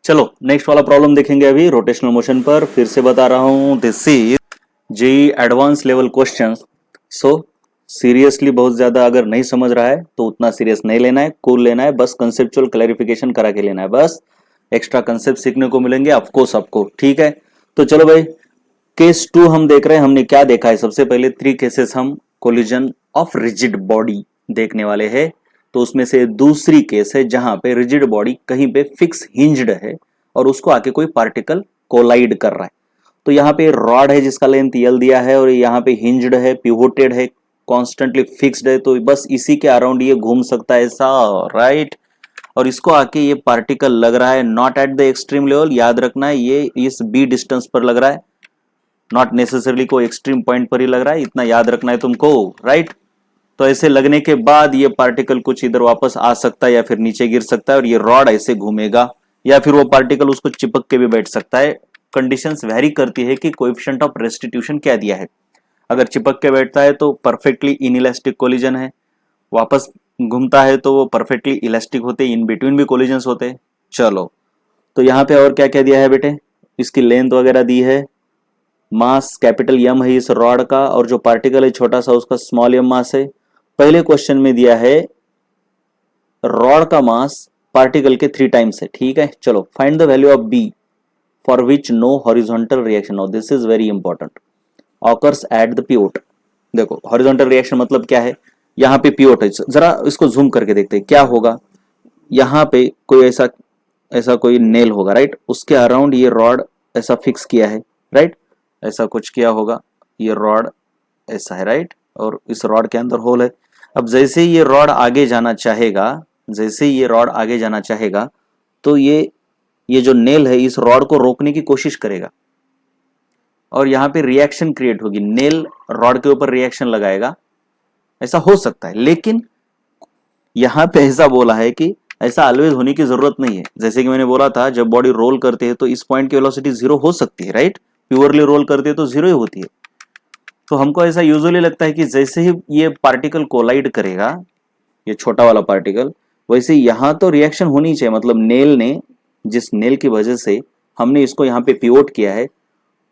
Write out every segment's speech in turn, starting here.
चलो नेक्स्ट वाला प्रॉब्लम देखेंगे अभी रोटेशनल मोशन पर। फिर से बता रहा हूं, this is JEE advance level questions. So seriously बहुत ज्यादा अगर नहीं समझ रहा है तो उतना सीरियस नहीं लेना है, कूल लेना है, बस कंसेप्चुअल क्लैरिफिकेशन करा के लेना है, बस एक्स्ट्रा कंसेप्ट सीखने को मिलेंगे ऑफकोर्स आपको। ठीक है, तो चलो भाई केस 2 हम देख रहे हैं। हमने क्या देखा है, सबसे पहले 3 केसेस हम कोलिजन ऑफ रिजिड बॉडी देखने वाले हैं। तो उसमें से दूसरी केस है जहां पे रिजिड बॉडी कहीं पे फिक्स हिंज्ड है और उसको आके कोई पार्टिकल कोलाइड कर रहा है। तो यहाँ पे रॉड है जिसका लेंथ यल दिया है और यहाँ पे हिंज्ड है, पिवोटेड है, कॉन्स्टेंटली फिक्स्ड है, तो बस इसी के अराउंड ये घूम सकता है ऐसा, राइट। और इसको आके ये पार्टिकल लग रहा है not at the extreme level, याद रखना है ये इस बी डिस्टेंस पर लग रहा है, नॉट नेसेसरली कोई एक्सट्रीम पॉइंट पर ही लग रहा है, इतना याद रखना है तुमको, राइट। तो ऐसे लगने के बाद ये पार्टिकल कुछ इधर वापस आ सकता है या फिर नीचे गिर सकता है और ये रॉड ऐसे घूमेगा, या फिर वो पार्टिकल उसको चिपक के भी बैठ सकता है। कंडीशंस वेरी करती है कि कोएफिशिएंट ऑफ रेस्टिट्यूशन क्या दिया है। अगर चिपक के बैठता है तो परफेक्टली इनइलास्टिक कोलिजन है, वापस घूमता है तो वो परफेक्टली इलास्टिक होते, इन बिटवीन भी कोलिजन्स होते। चलो, तो यहाँ पे और क्या क्या दिया है बेटे, इसकी लेंथ वगैरह दी है, मास कैपिटल एम है इस रॉड का, और जो पार्टिकल है छोटा सा उसका स्मॉल एम मास है। पहले क्वेश्चन में दिया है रॉड का मास पार्टिकल के 3 टाइम्स है, ठीक है। चलो, find the value of B for which no horizontal reaction, now this is very important, occurs at the pivot. देखो हॉरिजॉन्टल रिएक्शन मतलब क्या है, यहाँ पे पिवोट है, जरा इसको जूम करके देखते हैं क्या होगा। यहाँ पे कोई ऐसा ऐसा कोई नेल होगा, राइट, उसके अराउंड ये रॉड ऐसा फिक्स किया है, राइट, ऐसा कुछ किया होगा, ये रॉड ऐसा है, राइट, और इस रॉड के अंदर होल है। अब जैसे ही ये रॉड आगे जाना चाहेगा, जैसे ही ये रॉड आगे जाना चाहेगा तो ये जो नेल है इस रॉड को रोकने की कोशिश करेगा और यहाँ पे रिएक्शन क्रिएट होगी, नेल रॉड के ऊपर रिएक्शन लगाएगा, ऐसा हो सकता है। लेकिन यहाँ पे ऐसा बोला है कि ऐसा ऑलवेज होने की जरूरत नहीं है। जैसे कि मैंने बोला था, जब बॉडी रोल करती है तो इस पॉइंट की वेलोसिटी 0 हो सकती है, राइट, प्योरली रोल करती है तो 0 ही होती है। तो हमको ऐसा यूजुअली लगता है कि जैसे ही ये पार्टिकल कोलाइड करेगा, ये छोटा वाला पार्टिकल, वैसे यहाँ तो रिएक्शन होनी चाहिए, मतलब नेल ने, जिस नेल की वजह से हमने इसको यहाँ पे पिवोट किया है,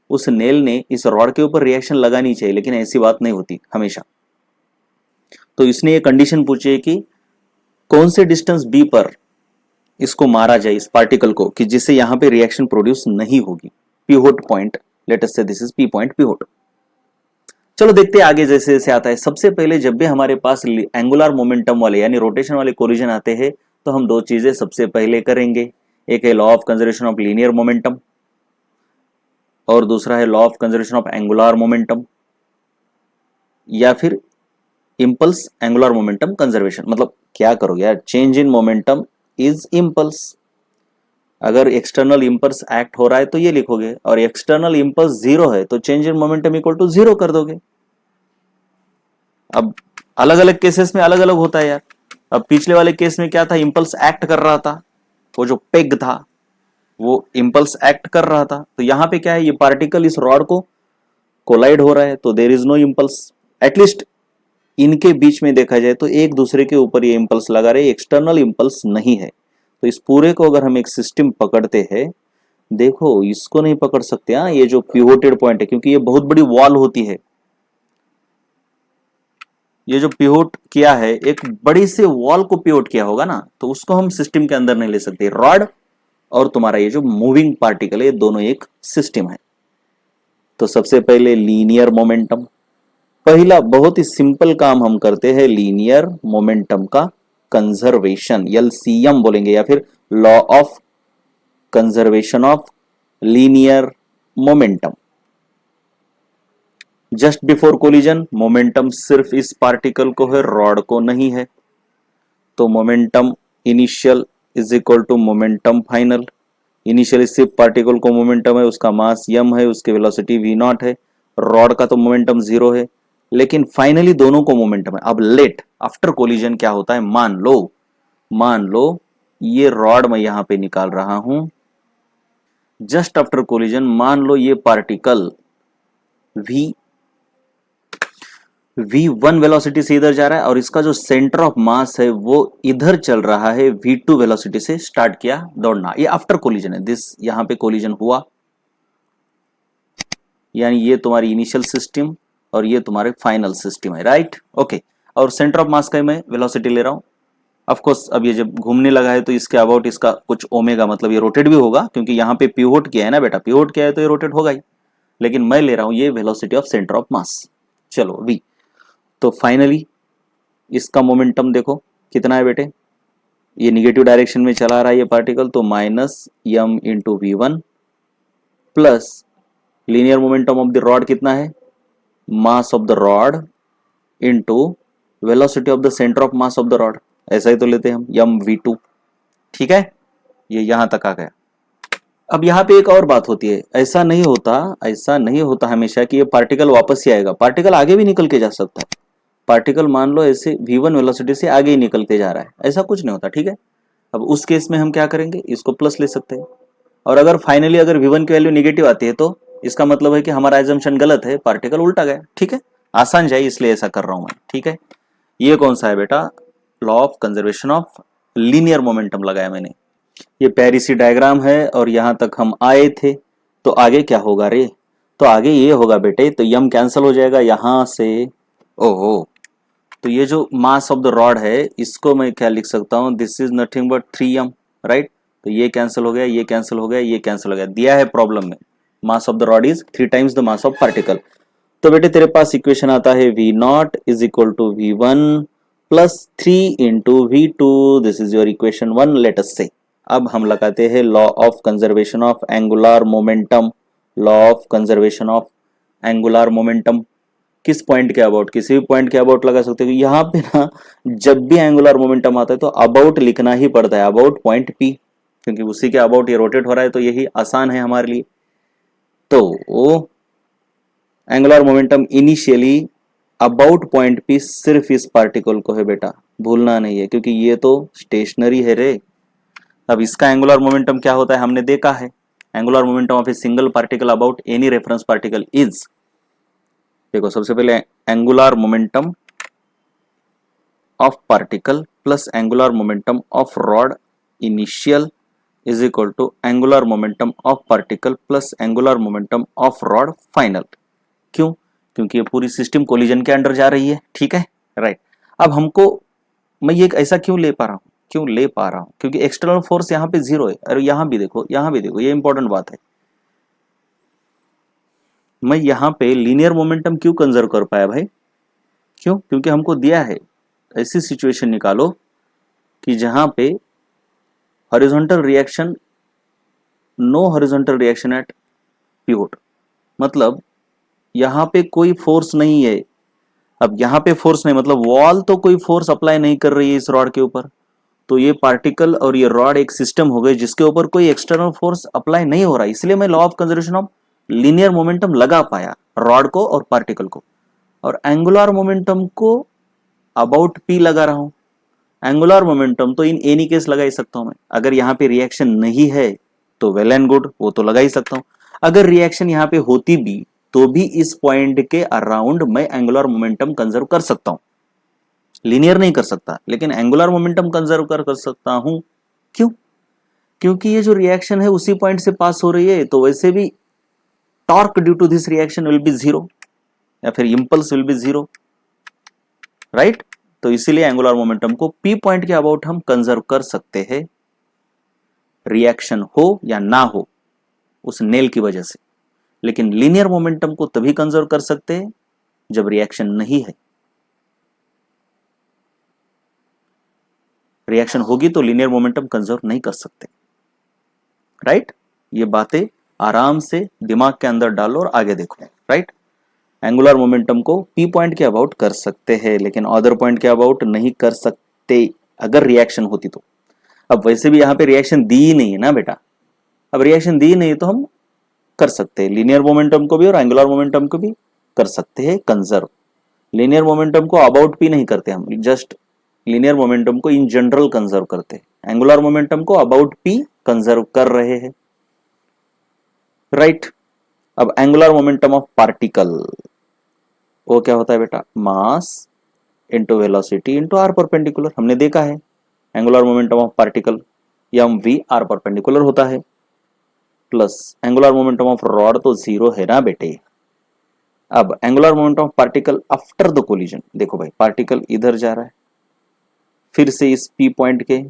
उस नेल ने इस रॉड के ऊपर रिएक्शन लगानी चाहिए, लेकिन ऐसी बात नहीं होती हमेशा। तो इसने ये कंडीशन पूछी है कि कौन से डिस्टेंस बी पर इसको मारा जाए इस पार्टिकल को, कि जिससे यहाँ पे रिएक्शन प्रोड्यूस नहीं होगी, पिवोट पॉइंट, लेट अस से this is P point, pivot. चलो देखते हैं आगे जैसे जैसे आता है। सबसे पहले जब भी हमारे पास एंगुलर मोमेंटम वाले यानी रोटेशन वाले कोलिजन आते हैं तो हम 2 चीजें सबसे पहले करेंगे, एक है law of conservation of linear momentum और दूसरा है law of conservation of angular momentum, या फिर इंपल्स एंगुलर मोमेंटम कंजर्वेशन। मतलब क्या करोगे यार, change in momentum is impulse. अगर एक्सटर्नल इंपल्स एक्ट हो रहा है तो ये लिखोगे, और एक्सटर्नल इंपल्स 0 है तो change in momentum equal to 0 कर दोगे। अब अलग अलग केसेस में अलग अलग होता है यार। अब पिछले वाले केस में क्या था, इंपल्स एक्ट कर रहा था, वो जो पेग था वो इंपल्स एक्ट कर रहा था। तो यहाँ पे क्या है, ये पार्टिकल इस रॉड को कोलाइड हो रहा है तो there is no impulse, at least इनके बीच में देखा जाए तो एक दूसरे के ऊपर ये इंपल्स लगा रहे, एक्सटर्नल इंपल्स नहीं है। तो इस पूरे को अगर हम एक सिस्टम पकड़ते हैं, देखो इसको नहीं पकड़ सकते, हाँ, ये जो पिवोटेड पॉइंट है, क्योंकि ये बहुत बड़ी वॉल होती है, ये जो पिवोट किया है एक बड़ी से वॉल को पिवोट किया होगा ना, तो उसको हम सिस्टम के अंदर नहीं ले सकते। रॉड और तुम्हारा ये जो मूविंग पार्टिकल है, दोनों एक सिस्टम है। तो सबसे पहले लीनियर मोमेंटम, पहला बहुत ही सिंपल काम हम करते हैं, लीनियर मोमेंटम का कंजर्वेशन, एलसीएम बोलेंगे, या फिर law of conservation of linear momentum. Just before collision momentum सिर्फ इस पार्टिकल को है, रॉड को नहीं है। तो momentum initial is equal to momentum final. Initial सिर्फ पार्टिकल को मोमेंटम है, उसका मास m है, उसकी वेलोसिटी v0 है, रॉड का तो मोमेंटम 0 है, लेकिन फाइनली दोनों को मोमेंटम है। अब लेट आफ्टर कोलिजन क्या होता है, मान लो ये रॉड मैं यहां पे निकाल रहा हूं, जस्ट आफ्टर कोलिजन मान लो ये पार्टिकल v v1 वेलोसिटी से इधर जा रहा है और इसका जो सेंटर ऑफ मास है वो इधर चल रहा है, v2 वेलोसिटी से स्टार्ट किया दौड़ना। ये आफ्टर कोलिजन है, दिस यहां पे कोलिजन हुआ, यानी ये तुम्हारी इनिशियल सिस्टम और ये तुम्हारे फाइनल सिस्टम है, राइट? ओके, और सेंटर ऑफ मास का मैं वेलोसिटी ले रहा हूं। ऑफ कोर्स अब ये जब घूमने लगा है तो इसके अबाउट इसका कुछ ओमेगा, मतलब ये रोटेट भी होगा, क्योंकि यहाँ पे पिवोट किया है ना बेटा, पिवोट किया है तो ये रोटेट होगा ही, लेकिन मैं ले रहा हूं ये वेलोसिटी ऑफ सेंटर ऑफ मास। चलो v, तो फाइनली इसका मोमेंटम देखो कितना है बेटे, ये निगेटिव डायरेक्शन में चला रहा है ये पार्टिकल, तो minus m into v1 plus linear momentum of the rod कितना है, मास of the rod into velocity of the centre of mass of the rod, ऐसा ही तो लेते हैं हम, यम v2। ठीक है, ये यहां तक आ गया। अब यहाँ पे एक और बात होती है, ऐसा नहीं होता हमेशा कि ये पार्टिकल वापस ही आएगा, पार्टिकल आगे भी निकल के जा सकता है। पार्टिकल मान लो ऐसे v1 वेलोसिटी से आगे ही निकल के जा रहा है, ऐसा कुछ नहीं होता, ठीक है। अब उस केस में हम क्या करेंगे, इसको प्लस ले सकते हैं, और अगर फाइनली अगर v1 की वैल्यू निगेटिव आती है तो इसका मतलब है कि हमारा एजम्पशन गलत है, पार्टिकल उल्टा गया। ठीक है, आसान जाए इसलिए ऐसा कर रहा हूं मैं। ठीक है, ये कौन सा है बेटा, law of conservation of linear momentum लगाया मैंने। ये पेरिसी डायग्राम है और यहां तक हम आए थे, तो आगे क्या होगा रे, तो आगे ये होगा बेटे, तो यम कैंसिल हो जाएगा यहां से, ओहो, तो ये जो मास ऑफ द रॉड है इसको मैं क्या लिख सकता हूं, this is nothing but 3m, right? तो ये कैंसिल हो गया, ये कैंसिल हो गया, ये कैंसिल हो गया, दिया है प्रॉब्लम में mass of the rod is 3 times the mass of particle. तो बेटे तेरे पास इक्वेशन आता है v naught is equal to v1 plus 3 into v2, this is your equation 1, let us say. अब हम लगाते हैं law of conservation of angular momentum, law of conservation of angular momentum किस पॉइंट के अबाउट, किसी भी पॉइंट के about लगा सकते हो। यहाँ पे ना जब भी एंगुलर मोमेंटम आता है तो अबाउट लिखना ही पड़ता है, अबाउट पॉइंट पी, क्योंकि उसी के अबाउट ये रोटेट हो रहा है, तो यही आसान है हमारे लिए। तो angular momentum initially about point P सिर्फ इस पार्टिकल को है बेटा, भूलना नहीं है, क्योंकि ये तो स्टेशनरी है रे। अब इसका एंगुलर मोमेंटम क्या होता है हमने देखा है, angular momentum of a single particle about any reference particle is, देखो सबसे पहले angular momentum of particle plus angular momentum of rod initial is equal to angular momentum of particle plus angular momentum of rod final. क्यों, क्योंकि ये पूरी system collision के under जा रही है। ठीक है, राइट। अब हमको, मैं ये ऐसा क्यों ले पा रहा हूं, क्योंकि एक्सटर्नल फोर्स यहाँ पे 0 है, और यहाँ भी देखो, ये इंपॉर्टेंट बात है। मैं यहाँ पे लीनियर मोमेंटम क्यों कंजर्व कर पाया भाई, क्यों, क्योंकि हमको दिया है ऐसी सिचुएशन निकालो कि जहां पे horizontal reaction, no horizontal reaction at pivot, मतलब यहाँ पे कोई फोर्स नहीं है। अब यहाँ पे फोर्स नहीं मतलब वॉल तो कोई फोर्स अप्लाई नहीं कर रही है इस रॉड के ऊपर, तो ये पार्टिकल और ये रॉड एक सिस्टम हो गए जिसके ऊपर कोई एक्सटर्नल फोर्स अप्लाई नहीं हो रहा, इसलिए मैं law of conservation of linear momentum लगा पाया रॉड को और पार्टिकल को। और एंगुलर मोमेंटम को अबाउट पी लगा रहा हूं, एंगुलर मोमेंटम तो इन एनी केस लगा ही सकता हूं मैं, अगर यहाँ पे रिएक्शन नहीं है तो वेल एंड गुड, वो तो लगा ही सकता हूं। अगर रिएक्शन यहाँ पे होती भी तो भी इस पॉइंट के अराउंड मैं एंगुलर मोमेंटम कंजर्व कर सकता हूं, लीनियर नहीं कर सकता, लेकिन एंगुलर मोमेंटम कंजर्व कर सकता हूं। क्यों, क्योंकि ये जो रिएक्शन है उसी पॉइंट से पास हो रही है, तो वैसे भी torque due to this reaction will be 0, या फिर इंपल्स विल बी 0, राइट। तो इसीलिए एंगुलर मोमेंटम को पी पॉइंट के अबाउट हम कंजर्व कर सकते हैं, रिएक्शन हो या ना हो उस नेल की वजह से। लेकिन लीनियर मोमेंटम को तभी कंजर्व कर सकते हैं जब रिएक्शन नहीं है, रिएक्शन होगी तो लीनियर मोमेंटम कंजर्व नहीं कर सकते, राइट। ये बातें आराम से दिमाग के अंदर डालो और आगे देखो, राइट। एंगुलर मोमेंटम को पी पॉइंट के अबाउट कर सकते हैं, लेकिन अदर पॉइंट के अबाउट नहीं कर सकते अगर रिएक्शन होती तो। अब वैसे भी यहाँ पे रिएक्शन दी ही नहीं है ना बेटा, अब रिएक्शन दी नहीं तो हम कर सकते हैं लीनियर मोमेंटम को भी और एंगुलर मोमेंटम को भी कर सकते हैं कंजर्व। लीनियर मोमेंटम को अबाउट पी नहीं करते हम, जस्ट लीनियर मोमेंटम को इन जनरल कंजर्व करते हैं, एंगुलर मोमेंटम को अबाउट पी कंजर्व कर रहे हैं, राइट। अब एंगुलर मोमेंटम ऑफ पार्टिकल, वो क्या होता है बेटा, mass into velocity into r perpendicular, हमने देखा है angular momentum of particle m v r perpendicular होता है, plus angular momentum of rod तो जीरो है ना बेटे। अब angular momentum of particle after the collision, देखो भाई पार्टिकल इधर जा रहा है, फिर से इस पी पॉइंट के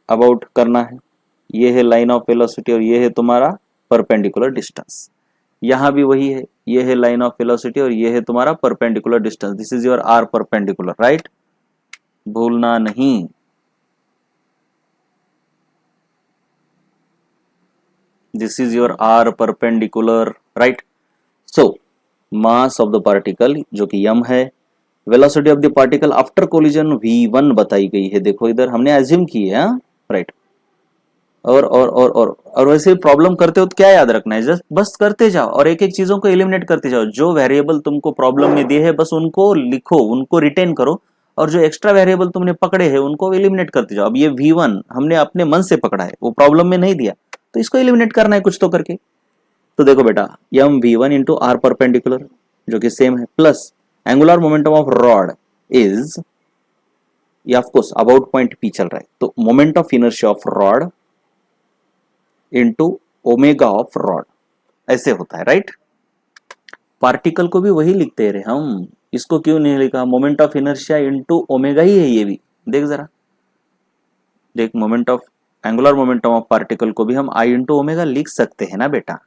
अबाउट करना है, ये है लाइन ऑफ वेलोसिटी और ये है तुम्हारा परपेंडिकुलर डिस्टेंस, यहां भी वही है, ये है लाइन ऑफ वेलोसिटी और ये है तुम्हारा perpendicular distance, this is your r perpendicular, right, भूलना नहीं। This is your r perpendicular, right. So mass of the particle जो कि m है, velocity of the particle after collision v1 बताई गई है, देखो इधर हमने एज्यूम की है, राइट। और वैसे प्रॉब्लम करते हो तो क्या याद रखना है, जस्ट बस करते जाओ और एक एक चीजों को एलिमिनेट करते जाओ, जो वेरिएबल तुमको प्रॉब्लम में दिए है बस उनको लिखो, उनको रिटेन करो, और जो एक्स्ट्रा वेरिएबल तुमने पकड़े हैं उनको एलिमिनेट करते जाओ। अब ये v1 हमने अपने मन से पकड़ा है, वो प्रॉब्लम में नहीं दिया, तो इसको एलिमिनेट करना है कुछ तो करके। तो देखो बेटा M v1 into r perpendicular जो कि सेम है, plus angular momentum of rod is, ये of course about point P चल रहा है, तो moment of inertia of rod into omega of rod, ऐसे होता है, राइट। पार्टिकल को भी वही लिखते रहे हम, इसको क्यों नहीं लिखा, moment of inertia into omega ही है ये भी, देख जरा देख, moment of angular momentum of particle को भी हम आई इंटू ओमेगा लिख सकते हैं ना बेटा।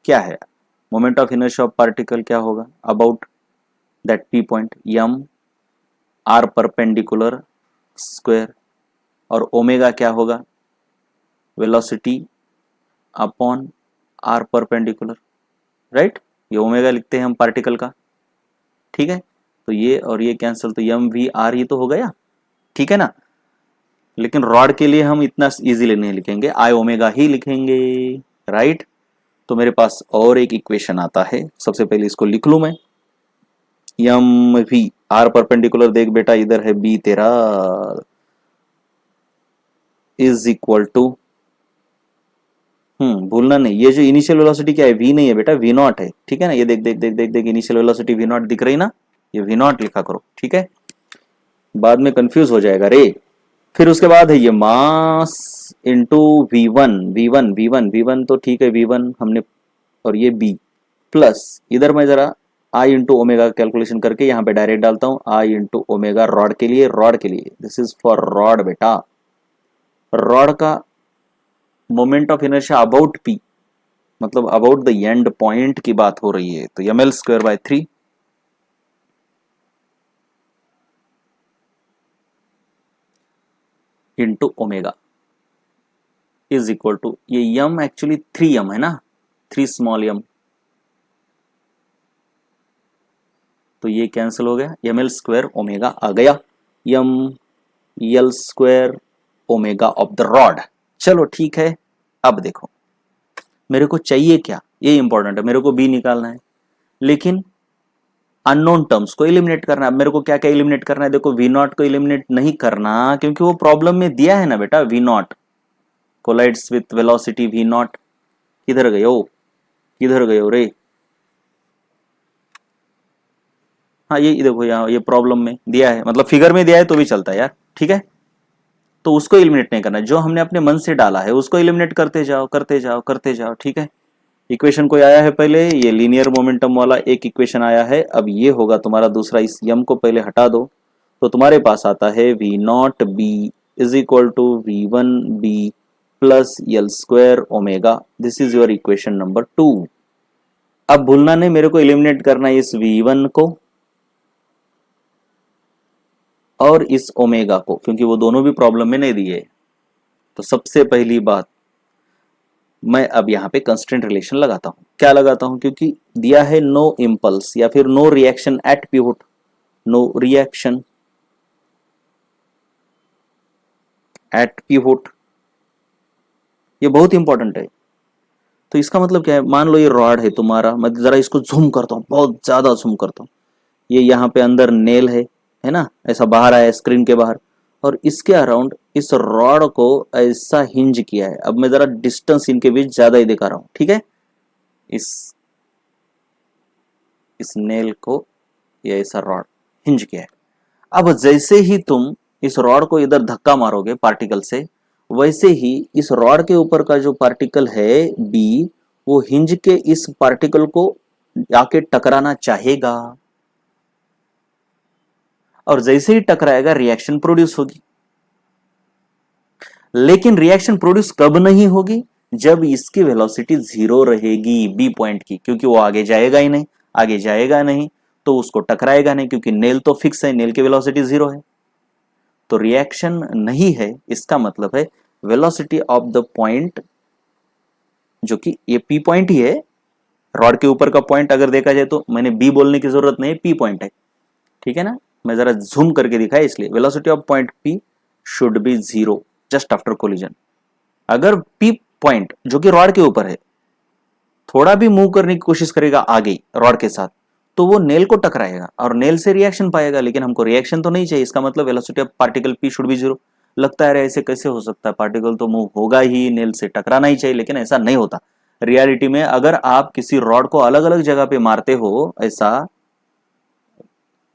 क्या है moment of inertia of particle, क्या होगा, about that p point m r perpendicular square, और ओमेगा क्या होगा, velocity upon r perpendicular, right, ये ओमेगा लिखते हैं हम पार्टिकल का, ठीक है। तो ये और ये कैंसिल, तो एम वी आर ही तो हो गया, ठीक है ना। लेकिन रॉड के लिए हम इतना इजीली नहीं लिखेंगे, आई ओमेगा ही लिखेंगे, राइट। तो मेरे पास और एक इक्वेशन आता है, सबसे पहले इसको लिख लू मैं, एम वी आर परपेंडिकुलर, देख बेटा इधर है बी तेरा, इज इक्वल टू, भूलना नहीं, ये जो इनिशियल वेलोसिटी क्या है, v नहीं है बेटा, v नॉट है, ठीक है ना। ये देख देख देख देख देख इनिशियल वेलोसिटी v नॉट दिख रही ना, ये v नॉट लिखा करो, ठीक है, बाद में कंफ्यूज हो जाएगा रे। फिर उसके बाद है ये mass into v1, v1 v1 v1 तो ठीक है, v1 हमने, और ये b, प्लस इधर मैं जरा i इंटू ओमेगा कैलकुलेशन करके यहाँ पे डायरेक्ट डालता हूँ, i इंटू ओमेगा रॉड के लिए, रॉड के लिए, दिस इज फॉर रॉड बेटा, रॉड का moment of inertia about p, मतलब अबाउट द एंड पॉइंट की बात हो रही है, तो m l square by 3 into omega is equal to, ये यम एक्चुअली 3m है ना, 3 स्मॉल m, तो ये कैंसिल हो गया, एम एल स्क्वायर ओमेगा आ गया, m l square omega of the rod. चलो ठीक है, अब देखो मेरे को चाहिए क्या, ये इंपॉर्टेंट है, मेरे को बी निकालना है, लेकिन अननोन टर्म्स को एलिमिनेट करना है। मेरे को क्या क्या एलिमिनेट करना है, देखो वी नॉट को एलिमिनेट नहीं करना, क्योंकि वो प्रॉब्लम में दिया है ना बेटा, v naught collides with velocity v naught, किधर गए हो, किधर गए हो रे, हाँ ये देखो यहाँ ये प्रॉब्लम में दिया है, मतलब फिगर में दिया है तो भी चलता है यार, ठीक है। तो उसको एलिमिनेट नहीं करना, जो हमने अपने मन से डाला है उसको एलिमिनेट करते जाओ करते जाओ करते जाओ, ठीक है। इक्वेशन कोई आया है पहले, ये लीनियर मोमेंटम वाला एक इक्वेशन आया है, अब ये होगा तुम्हारा दूसरा, इस यम को पहले हटा दो, तो तुम्हारे पास आता है v naught b is equal to v one b plus l square omega, this is your equation number 2। अब भूलना नहीं, मेरे को एलिमिनेट करना है इस v1 को और इस ओमेगा को, क्योंकि वो दोनों भी प्रॉब्लम में नहीं दिए। तो सबसे पहली बात, मैं अब यहाँ पे कंस्टेंट रिलेशन लगाता हूँ, क्या लगाता हूँ, क्योंकि दिया है नो इम्पल्स या फिर no reaction at pivot, no reaction at pivot, ये बहुत इंपॉर्टेंट है। तो इसका मतलब क्या है, मान लो ये रॉड है तुम्हारा, मैं जरा इसको जूम करता हूँ, बहुत ज्यादा जूम करता हूँ, ये यहाँ पे अंदर नेल है ना, ऐसा बाहर आया स्क्रीन के बाहर, और इसके अराउंड इस रॉड को ऐसा हिंज किया है। अब मैं जरा डिस्टेंस इनके बीच ज्यादा ही दिखा रहा हूं, ठीक है, इस नेल को ये ऐसा रॉड हिंज किया है। अब जैसे ही तुम इस रॉड को इधर धक्का मारोगे पार्टिकल से, वैसे ही इस रॉड के ऊपर का जो पार्टिकल है बी, वो हिंज के इस पार्टिकल को आके टकराना चाहेगा, और जैसे ही टकराएगा रिएक्शन प्रोड्यूस होगी। लेकिन रिएक्शन प्रोड्यूस कब नहीं होगी? जब इसकी वेलोसिटी जीरो रहेगी बी पॉइंट की, क्योंकि वो आगे जाएगा ही नहीं, आगे जाएगा नहीं तो उसको टकराएगा नहीं, क्योंकि नेल तो फिक्स है, नेल की वेलोसिटी जीरो है, तो रिएक्शन नहीं है। इसका मतलब है वेलोसिटी ऑफ द पॉइंट, जो कि ये पी पॉइंट ही है, रॉड के ऊपर का पॉइंट अगर देखा जाए तो मैंने बी बोलने की जरूरत नहीं, पी पॉइंट है, ठीक है ना, मैं जरा जूम करके दिखाया इसलिए। Velocity of point P should be zero just after collision. अगर पी पॉइंट जो कि रॉड के ऊपर है थोड़ा भी मूव करने की कोशिश करेगा आगे रॉड के साथ, तो वो नेल को टकराएगा और नेल से रिएक्शन पाएगा, लेकिन हमको रिएक्शन तो नहीं चाहिए। इसका मतलब velocity of particle P should be zero. लगता है ऐसे कैसे हो सकता है, पार्टिकल तो मूव होगा ही, नेल से टकराना ही चाहिए, लेकिन ऐसा नहीं होता रियलिटी में। अगर आप किसी रॉड को अलग अलग जगह पे मारते हो, ऐसा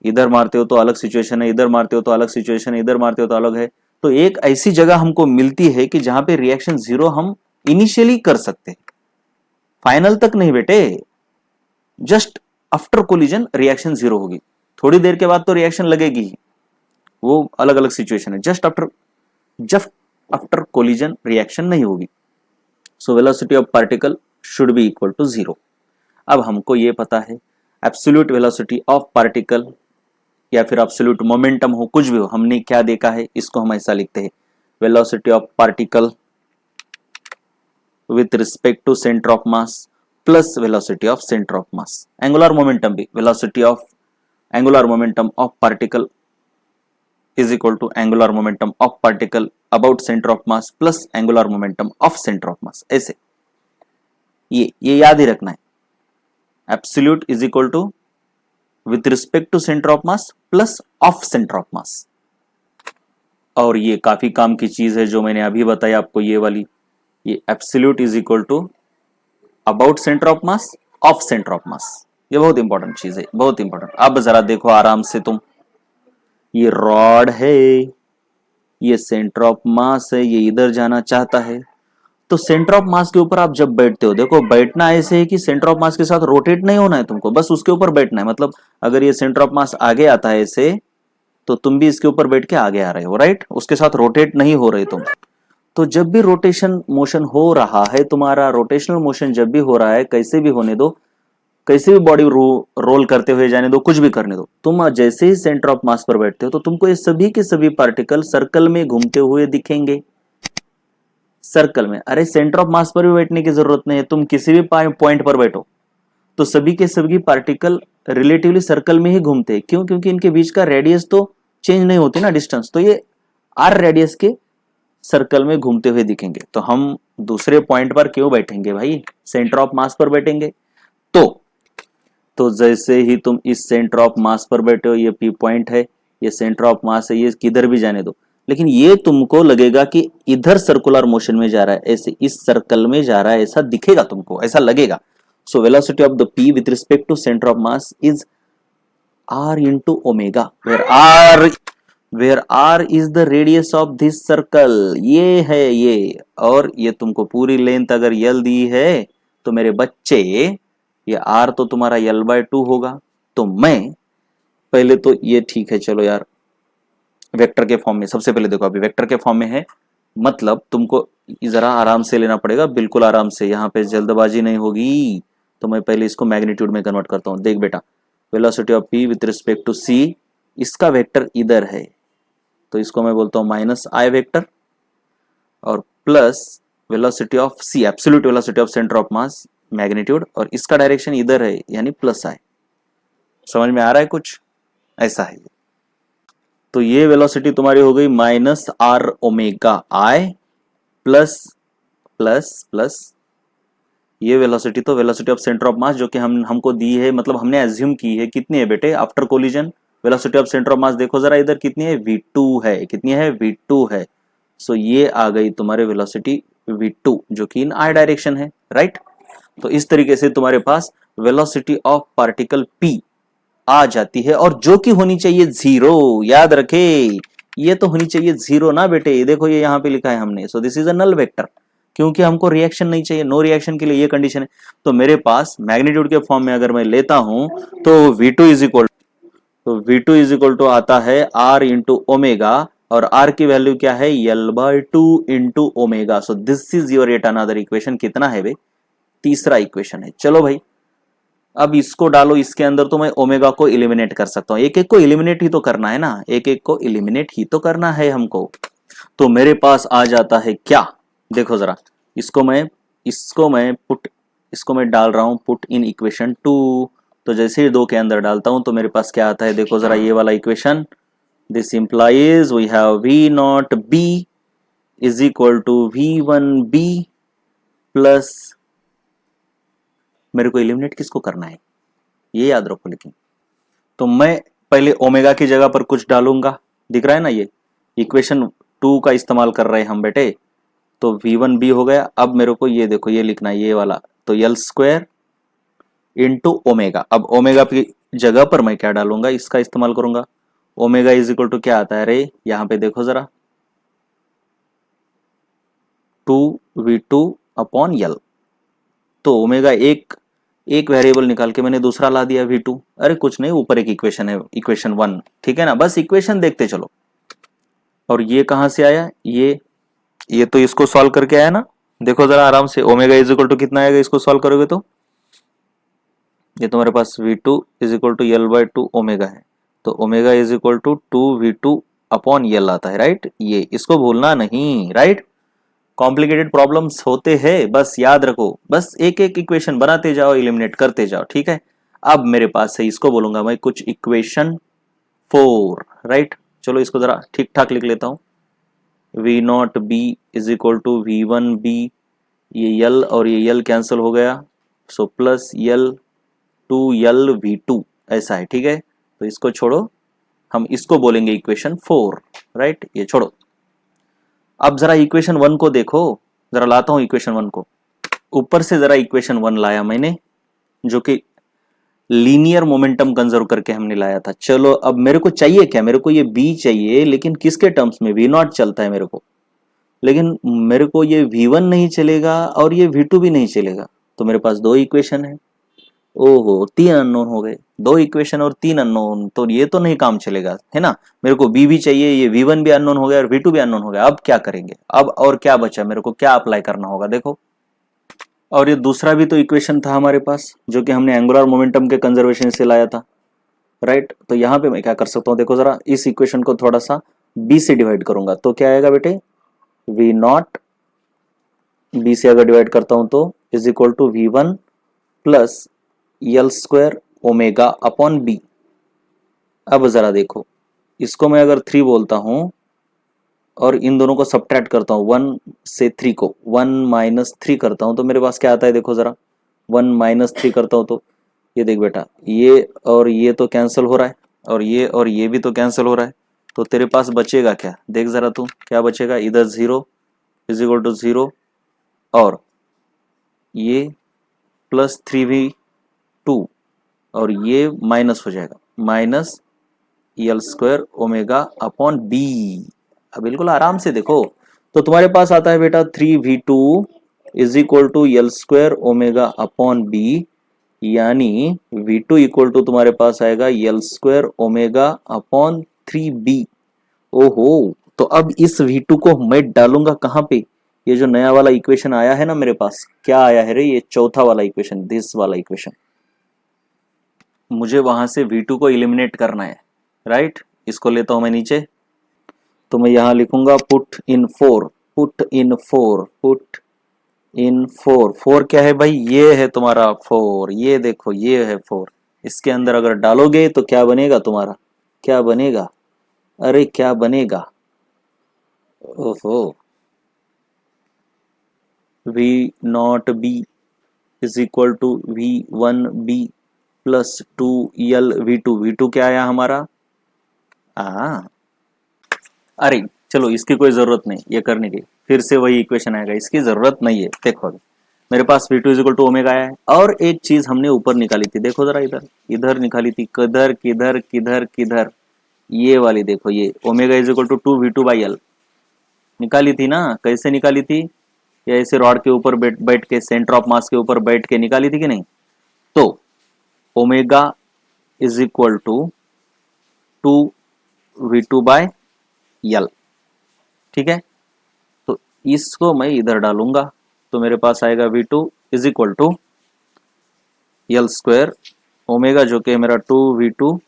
इधर मारते हो तो अलग सिचुएशन है, इधर मारते हो तो अलग सिचुएशन है, इधर मारते हो तो अलग है, तो एक ऐसी जगह हमको मिलती है कि जहां पे रिएक्शन जीरो हम इनिशियली कर सकते हैं, फाइनल तक नहीं बेटे, just after collision reaction zero होगी। थोड़ी देर के बाद तो रिएक्शन लगेगी ही, वो अलग अलग सिचुएशन है, जस्ट आफ्टर कोलिजन रिएक्शन नहीं होगी। So velocity of particle should be equal to zero. अब हमको ये पता है एब्सोल्यूट वेलोसिटी ऑफ पार्टिकल या फिर एब्सोल्यूट मोमेंटम हो, कुछ भी हो, हमने क्या देखा है, इसको हम ऐसा लिखते हैं, velocity of particle with respect to centre of mass plus velocity of centre of mass. Angular momentum भी, velocity of angular momentum of particle is equal to angular momentum of particle about centre of mass plus angular momentum of centre of mass. ऐसे ये याद ही रखना है, absolute is equal to with respect to centre of mass plus of centre of mass. और ये काफी काम की चीज है जो मैंने अभी बताया आपको, ये वाली, ये absolute is equal to about centre of mass of centre of mass. ये बहुत इंपॉर्टेंट चीज है, बहुत इंपॉर्टेंट। अब जरा देखो आराम से तुम, ये रॉड है, ये सेंटर ऑफ मास है, ये इधर जाना चाहता है, तो सेंटर ऑफ मास के ऊपर आप जब बैठते हो, देखो बैठना ऐसे है कि सेंटर ऑफ मास के साथ रोटेट नहीं होना है तुमको, बस उसके ऊपर बैठना है। मतलब अगर ये सेंटर ऑफ मास आगे आता है ऐसे, तो तुम भी इसके ऊपर बैठ के आगे आ रहे हो, राइट, उसके साथ रोटेट नहीं हो रहे तुम। तो जब भी रोटेशन मोशन हो रहा है तुम्हारा, रोटेशनल मोशन जब भी हो रहा है, कैसे भी होने दो, कैसे भी बॉडी रोल करते हुए जाने दो, कुछ भी करने दो, तुम जैसे ही सेंटर ऑफ मास पर बैठते हो तो तुमको ये सभी के सभी पार्टिकल सर्कल में घूमते हुए दिखेंगे, सर्कल में। अरे सेंटर ऑफ मास पर भी बैठने की जरूरत नहीं है, तुम किसी भी पॉइंट पर बैठो तो सभी के सभी पार्टिकल रिलेटिवली सर्कल में ही घूमते हैं। क्यों? क्योंकि इनके बीच का रेडियस तो चेंज नहीं होती ना, डिस्टेंस, तो ये आर रेडियस के सर्कल में घूमते हुए दिखेंगे। तो हम दूसरे पॉइंट पर क्यों बैठेंगे भाई, सेंटर ऑफ मास पर बैठेंगे। तो जैसे ही तुम इस सेंटर ऑफ मास पर बैठे हो, ये पी पॉइंट है, ये सेंटर ऑफ मास है, ये किधर भी जाने दो, लेकिन ये तुमको लगेगा कि इधर सर्कुलर मोशन में जा रहा है, ऐसे इस सर्कल में जा रहा है, ऐसा दिखेगा तुमको, ऐसा लगेगा। So velocity of the P with respect to centre of mass is r into omega, where r is the radius of this circle। ये है ये, और ये तुमको पूरी लेंथ अगर l दी है तो मेरे बच्चे ये r तो तुम्हारा l/2 होगा। तो मैं पहले तो ये ठीक है, चलो यार वेक्टर के फॉर्म में, सबसे पहले देखो अभी वेक्टर के फॉर्म में है, मतलब तुमको जरा आराम से लेना पड़ेगा, बिल्कुल आराम से, यहाँ पे जल्दबाजी नहीं होगी। तो मैं पहले इसको मैग्नीट्यूड में कन्वर्ट करता हूँ। देख बेटा, velocity of p with respect to c, इसका वेक्टर इधर है तो इसको मैं बोलता हूँ -i वेक्टर, और plus velocity of c, absolute velocity of centre of mass magnitude, और इसका डायरेक्शन इधर है यानी +i। समझ में आ रहा है कुछ? ऐसा है। तो ये वेलोसिटी तुम्हारी हो गई -r omega i plus plus plus ये वेलोसिटी, तो वेलोसिटी ऑफ सेंटर ऑफ मास जो कि हमको दी है, मतलब हमने एज्यूम की है, कितनी है बेटे after collision, velocity of centre of मास देखो जरा इधर कितनी है, v2 है, कितनी है, v2 है। सो ये आ गई तुम्हारे वेलोसिटी v2 जो कि इन i डायरेक्शन है, राइट। तो इस तरीके से तुम्हारे पास वेलोसिटी ऑफ पार्टिकल p आ जाती है, और जो कि होनी चाहिए जीरो, याद रखे, ये तो होनी चाहिए जीरो ना बेटे, देखो ये यहाँ पे लिखा है हमने, so this is a null vector, क्योंकि हमको रिएक्शन नहीं चाहिए, नो रिएक्शन के लिए ये कंडीशन है। तो मेरे पास मैग्नीट्यूड के फॉर्म में अगर मैं लेता हूं तो V2 इज इक्वल टू आता है R इंटू ओमेगा, और R की वैल्यू क्या है, L/2 into omega. So this is your at another equation. कितना है भाई, तीसरा इक्वेशन है। चलो भाई, अब इसको डालो इसके अंदर, तो मैं ओमेगा को इलिमिनेट कर सकता हूं। एक एक को इलिमिनेट ही तो करना है ना, एक एक को इलिमिनेट ही तो करना है हमको। तो मेरे पास आ जाता है क्या, देखो जरा, इसको मैं डाल रहा हूं पुट इन इक्वेशन 2। तो जैसे ही 2 के अंदर डालता हूं तो मेरे पास क्या आता है, देखो जरा, ये वाला equation, this implies we have v naught b is equal to V1B plus, मेरे को एलिमिनेट किसको करना है ये याद रखो। लेकिन तो मैं पहले ओमेगा की जगह पर कुछ डालूंगा, दिख रहा है ना, ये इक्वेशन 2 का इस्तेमाल कर रहे हैं हम बेटे। तो V1B हो गया। अब मेरे को ये देखो, ये लिखना है ये वाला, तो L² इंटू ओमेगा। अब ओमेगा की जगह पर मैं क्या डालूंगा, इसका इस्तेमाल करूंगा। ओमेगा इज इक्वल टू क्या आता है, अरे यहां पे देखो जरा, 2V2 अपॉन L। तो ओमेगा एक वेरिएबल निकाल के मैंने दूसरा ला दिया V2। अरे कुछ नहीं, ऊपर एक इक्वेशन है, इक्वेशन 1, ठीक है ना, बस इक्वेशन देखते चलो। और ये कहां से आया, ये तो इसको सॉल्व करके आया ना, देखो जरा आराम से, ओमेगा इज इक्वल टू कितना आएगा इसको सॉल्व करोगे तो, ये तुम्हारे पास V2 is equal to L/2 omega है। तो omega is equal to 2V2 upon L आता है, राइट। ये इसको भूलना नहीं, राइट। कॉम्प्लिकेटेड प्रॉब्लम्स होते हैं, बस याद रखो, बस एक एक इक्वेशन बनाते जाओ, एलिमिनेट करते जाओ, ठीक है। अब मेरे पास है, इसको बोलूंगा मैं कुछ इक्वेशन 4, राइट। चलो इसको जरा ठीक ठाक लिख लेता हूं। V0B is equal to V1B, ये L और ये L कैंसिल हो गया, सो प्लस L/2LV2, ऐसा है, ठीक है। तो इसको छोड़ो, हम इसको बोलेंगे इक्वेशन 4, राइट। ये छोड़ो। अब जरा इक्वेशन 1 को देखो, जरा लाता हूं इक्वेशन 1 को, ऊपर से जरा इक्वेशन 1 लाया मैंने, जो कि लीनियर मोमेंटम कंजर्व करके हमने लाया था। चलो अब मेरे को चाहिए क्या, मेरे को ये B चाहिए, लेकिन किसके टर्म्स में, V0 चलता है मेरे को, लेकिन मेरे को ये V1 नहीं चलेगा और ये V2 भी नहीं चलेगा। तो मेरे पास 2 इक्वेशन है, ओहो 3 अननोन हो गए, 2 इक्वेशन और 3 अननोन, तो ये तो नहीं काम चलेगा, है ना। मेरे को B भी चाहिए, ये V1 भी अननोन हो गया और V2 भी अननोन हो गया। अब क्या करेंगे, अब और क्या बचा, मेरे को क्या अप्लाई करना होगा, देखो। और ये दूसरा भी तो इक्वेशन था हमारे पास, जो कि हमने एंगुलर मोमेंटम के कंजर्वेशन से लाया था, राइट। तो यहाँ पे मैं क्या कर सकता हूँ, देखो जरा, इस इक्वेशन को थोड़ा सा B से डिवाइड करूंगा, तो क्या आएगा बेटे, V0 B से अगर डिवाइड करता हूं तो is equal to V1 plus L² omega upon B। अब जरा देखो, इसको मैं अगर 3 बोलता हूं और इन दोनों को सब्ट्रैक्ट करता हूं, 1 से 3 को 1 माइनस 3 करता हूं, तो मेरे पास क्या आता है, देखो जरा, 1 माइनस 3 करता हूं तो ये देख बेटा, ये और ये तो कैंसिल हो रहा है, और ये भी तो कैंसिल हो रहा है। तो तेरे पास बचेगा क्या, देख जरा तू, क्या बचेगा, इधर 0 इज इक्वल टू 0, और ये प्लस 3V2, और ये माइनस हो जाएगा, minus L² omega upon B। अब बिल्कुल आराम से देखो, तो तुम्हारे पास आता है बेटा 3V2 is equal to L² omega upon B, यानी V2 इक्वल टू तुम्हारे पास आएगा L² ओमेगा अपॉन 3B। ओहो, तो अब इस V2 को मैं डालूंगा कहां पे, ये जो नया वाला इक्वेशन आया है ना मेरे पास, क्या आया है रे, ये चौथा वाला इक्वेशन, दिस वाला इक्वेशन, मुझे वहां से V2 को इलिमिनेट करना है, राइट। इसको लेता हूं मैं नीचे, तो मैं यहां लिखूंगा put in 4, put in 4, put in 4। 4 क्या है भाई, ये है तुम्हारा 4, ये देखो ये है 4। इसके अंदर अगर डालोगे तो क्या बनेगा तुम्हारा, क्या बनेगा, अरे क्या बनेगा, ओहो, V0B is equal to V1B plus 2LV2। V2 क्या आया हमारा, अरे चलो इसकी कोई जरूरत नहीं ये करने की, फिर से वही इक्वेशन आएगा, इसकी जरूरत नहीं है। देखो अभी मेरे पास V2 is equal to omega है। और एक चीज हमने ऊपर निकाली थी, देखो जरा इधर, इधर निकाली थी, किधर किधर किधर किधर, ये वाली देखो, ये omega is equal to 2V2/L निकाली थी ना। कैसे निकाली थी? या ऐसे रॉड के ऊपर बैठ के, सेंटर ऑफ मास के ऊपर बैठ के निकाली थी कि नहीं? तो omega is equal to 2V2/L, ठीक है। तो इसको मैं इधर डालूंगा, तो मेरे पास आएगा V2 is equal to L square, omega जो कि मेरा 2V2/L,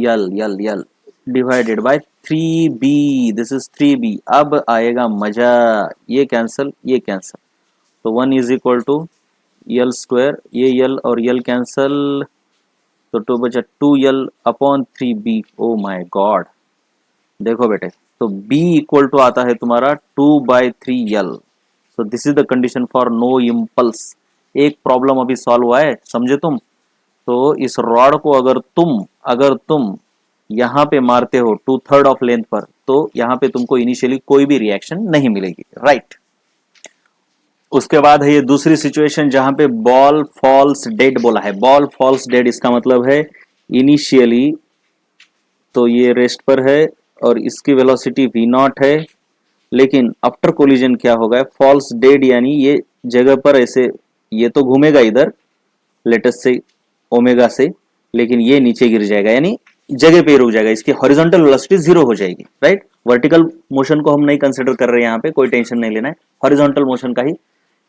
L divided by 3B, this is 3B। अब आएगा मजा, ये कैंसल, ये कैंसल, तो 1 is equal to L square, ये L और L कैंसल, तो 2 बचा 2L upon 3B। Oh my God, देखो बेटे, तो B इक्वल टू आता है तुम्हारा 2/3L। So this is the condition for no impulse. एक प्रॉब्लम अभी सॉल्व हुआ है, समझे तुम? तो इस रॉड को अगर तुम यहाँ पे मारते हो 2/3 ऑफ लेंथ पर, तो यहाँ पे तुमको इनिशियली कोई भी रिएक्शन नहीं मिलेगी, राइट। उसके बाद है ये दूसरी सिचुएशन जहां पे बॉल फॉल्स डेड बोला है। बॉल फॉल्स डेड इसका मतलब है इनिशियली तो ये रेस्ट पर है और इसकी वेलोसिटी v0 है, लेकिन आफ्टर कोलिजन क्या होगा? फॉल्स डेड, यानी ये जगह पर ऐसे, ये तो घूमेगा इधर लेटेस्ट से ओमेगा से, लेकिन ये नीचे गिर जाएगा, यानी जगह पे रुक जाएगा, इसकी हॉरिजॉन्टल वेलोसिटी 0 हो जाएगी, राइट। वर्टिकल मोशन को हम नहीं कंसिडर कर रहे हैं यहाँ पे, कोई टेंशन नहीं लेना है, हॉरिजॉन्टल मोशन का ही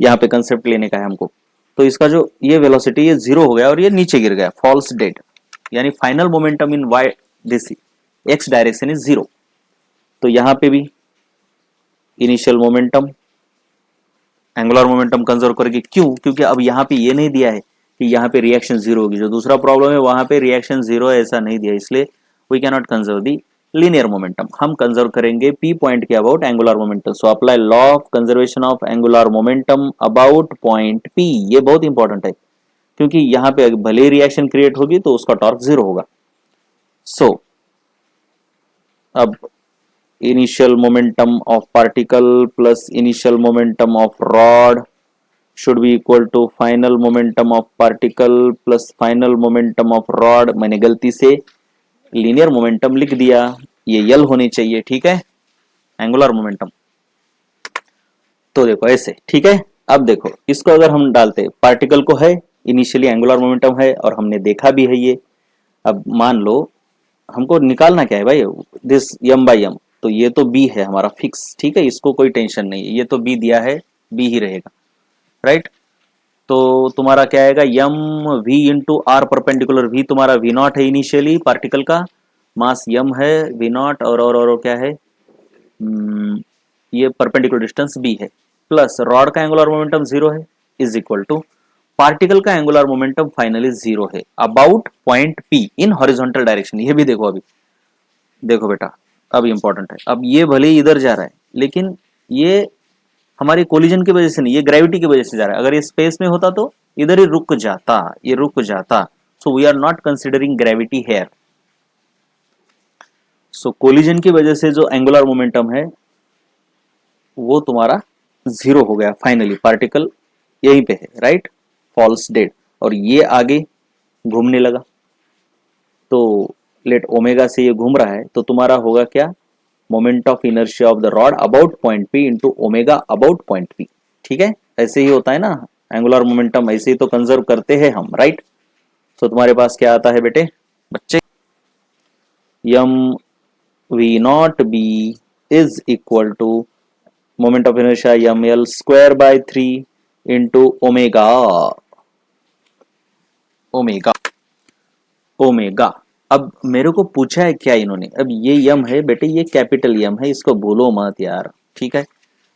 यहाँ पे कंसेप्ट लेने का है हमको। तो इसका जो ये वेलोसिटी ये 0 हो गया और ये नीचे गिर गया, फॉल्स डेड, यानी final momentum in why this x direction is 0। तो यहाँ पे भी initial momentum, angular momentum conserve करेगी, क्यों? क्योंकि अब यहाँ पे ये नहीं दिया है कि यहाँ पे रिएक्शन 0 होगी। जो दूसरा प्रॉब्लम है वहां पे रिएक्शन 0 है, ऐसा नहीं दिया, इसलिए we can not conserve the linear momentum. हम कंजर्व करेंगे पी पॉइंट के about angular momentum. So apply law of conservation of angular momentum about point P. ये बहुत इंपॉर्टेंट है, क्योंकि यहाँ पे भले रिएक्शन क्रिएट होगी तो उसका टॉर्क 0 होगा। सो अब initial momentum of particle plus initial momentum of rod should be equal to final momentum of particle plus final momentum of rod। मैंने गलती से लीनियर मोमेंटम लिख दिया, ये यल होनी चाहिए, ठीक है, एंगुलर मोमेंटम। तो देखो ऐसे, ठीक है। अब देखो इसको अगर हम डालते, पार्टिकल को है इनिशियली एंगुलर मोमेंटम है और हमने देखा भी है ये। अब मान लो हमको निकालना क्या है भाई, दिस m/m, तो ये तो b है हमारा फिक्स, ठीक है, इसको कोई टेंशन नहीं है, ये तो b दिया है, b ही रहेगा, राइट। तो तुम्हारा क्या आएगा, m v into r perpendicular, v तुम्हारा v0 है इनिशियली, पार्टिकल का मास m है v0 और क्या है, ये परपेंडिकुलर डिस्टेंस b है, प्लस रॉड का एंगुलर मोमेंटम 0 है, इज इक्वल टू पार्टिकल का एंगुलर मोमेंटम फाइनली 0 है about point p in horizontal direction. ये भी देखो, अभी देखो बेटा, अब इंपॉर्टेंट है। अब ये भले ही इधर जा रहा है, लेकिन ये हमारी कोलिजन की वजह से नहीं, ये ग्रेविटी की वजह से जा रहा है। अगर ये स्पेस में होता तो इधर ही रुक जाता, ये रुक जाता। So we are not considering gravity here. So collision की वजह से जो एंगुलर मोमेंटम है वो तुम्हारा 0 हो गया फाइनली, पार्टिकल यहीं पे है, राइट, फॉल्स डेड, और ये आगे घूमने लगा। तो लेट ओमेगा से ये घूम रहा है, तो तुम्हारा होगा क्या, moment of inertia of the rod about point P into omega about point P, ठीक है। ऐसे ही होता है ना एंगुलर मोमेंटम, ऐसे ही तो कंजर्व करते हैं हम, राइट। सो तुम्हारे पास क्या आता है बेटे बच्चे, m v0 b is equal to moment of inertia ml square by 3 into omega omega omega. अब मेरे को पूछा है क्या इन्होंने, अब ये यम है बेटे, ये कैपिटल यम है, इसको भूलो मत यार, ठीक है।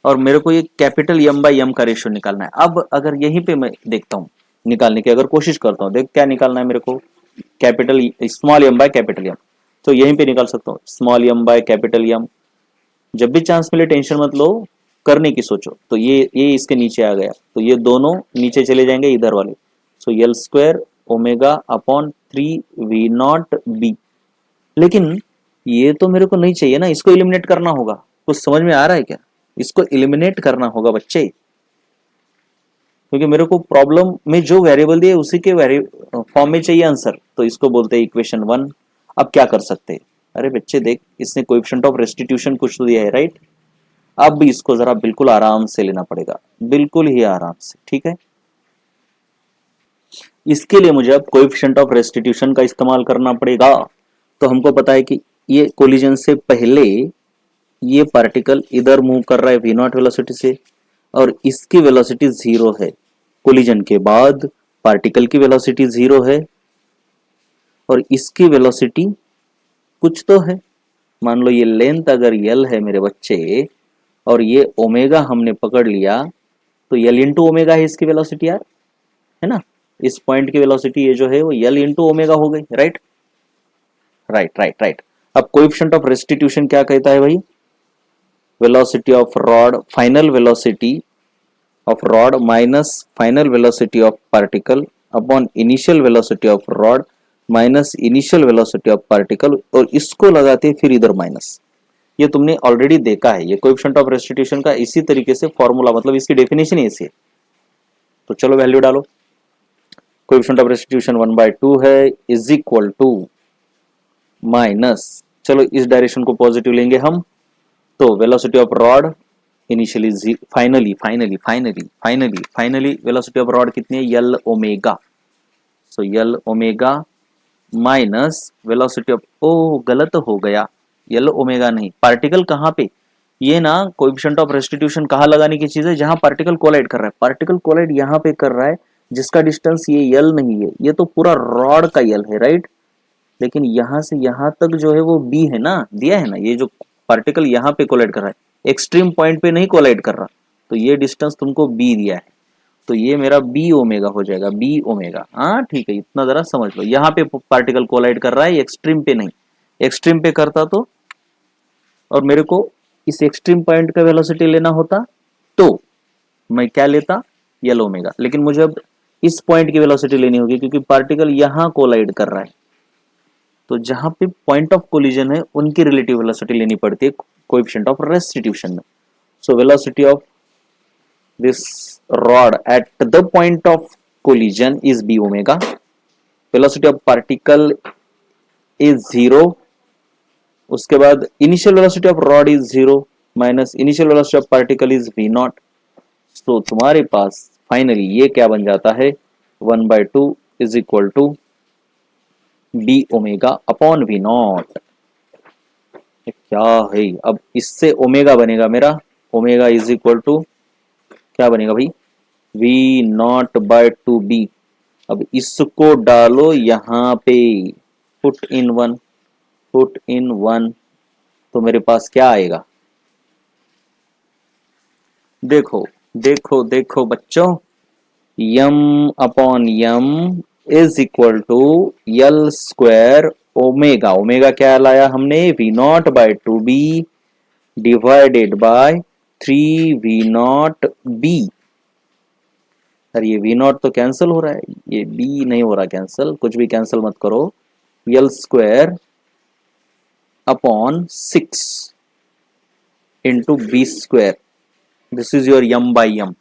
और मेरे को ये कैपिटल m/m का रेशियो निकालना है। अब अगर यहीं पे मैं देखता हूँ, निकालने की अगर कोशिश करता हूँ, देख क्या निकालना है मेरे को, capital small m by capital m। तो यहीं पे निकाल सकता हूँ small m by capital m। जब भी चांस मिले टेंशन मत लो, करने की सोचो। तो ये इसके नीचे आ गया, तो ये दोनों नीचे चले जाएंगे इधर वाले। सो L square omega upon 3 v0 b। लेकिन ये तो मेरे को नहीं चाहिए ना, इसको एलिमिनेट करना होगा। कुछ समझ में आ रहा है क्या? इसको एलिमिनेट करना होगा बच्चे, क्योंकि मेरे को प्रॉब्लम में जो वेरिएबल दिए उसी के फॉर्म में चाहिए आंसर, तो इसको बोलते हैं इक्वेशन 1। अब क्या कर सकते हैं? अरे बच्चे देख, इसने कोएफिशिएंट ऑफ रेस्टिट्यूशन कुछ तो दिया है, राइट? अब भी इसको जरा बिल्कुल आराम से लेना पड़ेगा, बिल्कुल ही आराम से, ठीक है? इसके लिए मुझे अब कोएफिशिएंट ऑफ रेस्टिट्यूशन का इस्तेमाल करना पड़ेगा। तो हमको पता है कि ये कोलिजन से पहले ये पार्टिकल इधर मूव कर रहा है v नॉट वेलोसिटी से, और इसकी वेलोसिटी 0 है। कोलिजन के बाद पार्टिकल की वेलोसिटी 0 है और इसकी वेलोसिटी कुछ तो है। मान लो ये लेंथ अगर l है मेरे बच्चे, और ये ओमेगा हमने पकड़ लिया, तो l इंटू ओमेगा है इसकी वेलोसिटी यार, है ना? इस पॉइंट की वेलोसिटी ये जो है वो l इंटू ओमेगा हो गई, राइट? Right right right. अब कोएफिशिएंट ऑफ रेस्टिट्यूशन क्या कहता है भाई? Velocity of rod, final velocity of rod minus final velocity of particle upon initial velocity of rod minus initial velocity of particle, और इसको लगाते फिर इधर माइनस। ये तुमने ऑलरेडी देखा है, ये कोएफिशिएंट ऑफ रेस्टिट्यूशन का इसी तरीके से फॉर्मूला, मतलब इसकी डेफिनेशन ही ऐसी है। तो चलो वैल्यू डालो। कोएफिशिएंट ऑफ रेस्टिट्यूशन 1/2 है, इज इक्वल टू माइनस, चलो इस डायरेक्शन को पॉजिटिव लेंगे हम, तो velocity of rod initially finally velocity of rod कितनी है? L omega. So L omega minus velocity of, oh गलत हो गया, यल ओमेगा नहीं, पार्टिकल कहाँ पे? ये ना कोएफिशिएंट ऑफ रेस्टिट्यूशन कहाँ लगाने की चीज है? जहां पार्टिकल कोलाइड कर रहा है। पार्टिकल कोलाइड यहाँ पे कर रहा है, जिसका डिस्टेंस ये यल नहीं है, ये तो पूरा रॉड का यल है, राइट? लेकिन यहां से यहां तक जो है वो बी है ना, दिया है ना, ये जो पार्टिकल यहाँ पे कोलाइड कर रहा है, एक्सट्रीम पॉइंट पे नहीं कोलाइड कर रहा, तो ये डिस्टेंस तुमको बी दिया है, तो ये मेरा बी ओमेगा हो जाएगा, बी ओमेगा। हाँ ठीक है, इतना जरा समझ लो, यहाँ पे पार्टिकल कोलाइड कर रहा है, एक्सट्रीम पे नहीं। एक्सट्रीम पे करता तो, और मेरे को इस एक्सट्रीम पॉइंट का वेलोसिटी लेना होता, तो मैं क्या लेता? यल ओमेगा। लेकिन मुझे अब इस पॉइंट की वेलोसिटी लेनी होगी, क्योंकि पार्टिकल यहाँ कोलाइड कर रहा है, तो जहां पे पॉइंट ऑफ कोलिजन है उनकी रिलेटिव वेलोसिटी लेनी पड़ती है कोएफिशिएंट ऑफ रेस्टिट्यूशन में। So velocity of this rod at the point of collision is b omega, velocity of particle is 0, उसके बाद initial velocity of rod is 0 minus initial velocity of particle is v naught. तो तुम्हारे पास finally ये क्या बन जाता है? 1/2 is equal to b omega upon v naught. क्या है? अब इससे ओमेगा बनेगा मेरा, ओमेगा इज इक्वल टू क्या बनेगा भाई? V naught by 2b। अब इसको डालो यहाँ पे, पुट इन 1, तो मेरे पास क्या आएगा? देखो देखो देखो बच्चों, M upon M is equal to L square omega. Omega क्या लाया हमने? V naught by 2b divided by 3v naught b। अरे ये v नॉट तो कैंसिल हो रहा है, ये b नहीं हो रहा कैंसिल, कुछ भी कैंसिल मत करो। L square upon 6 into b square, this is your m by m.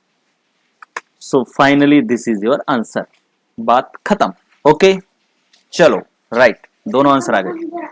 So finally this is your answer. बात खत्म। ओके चलो, राइट, दोनों आंसर आ गए।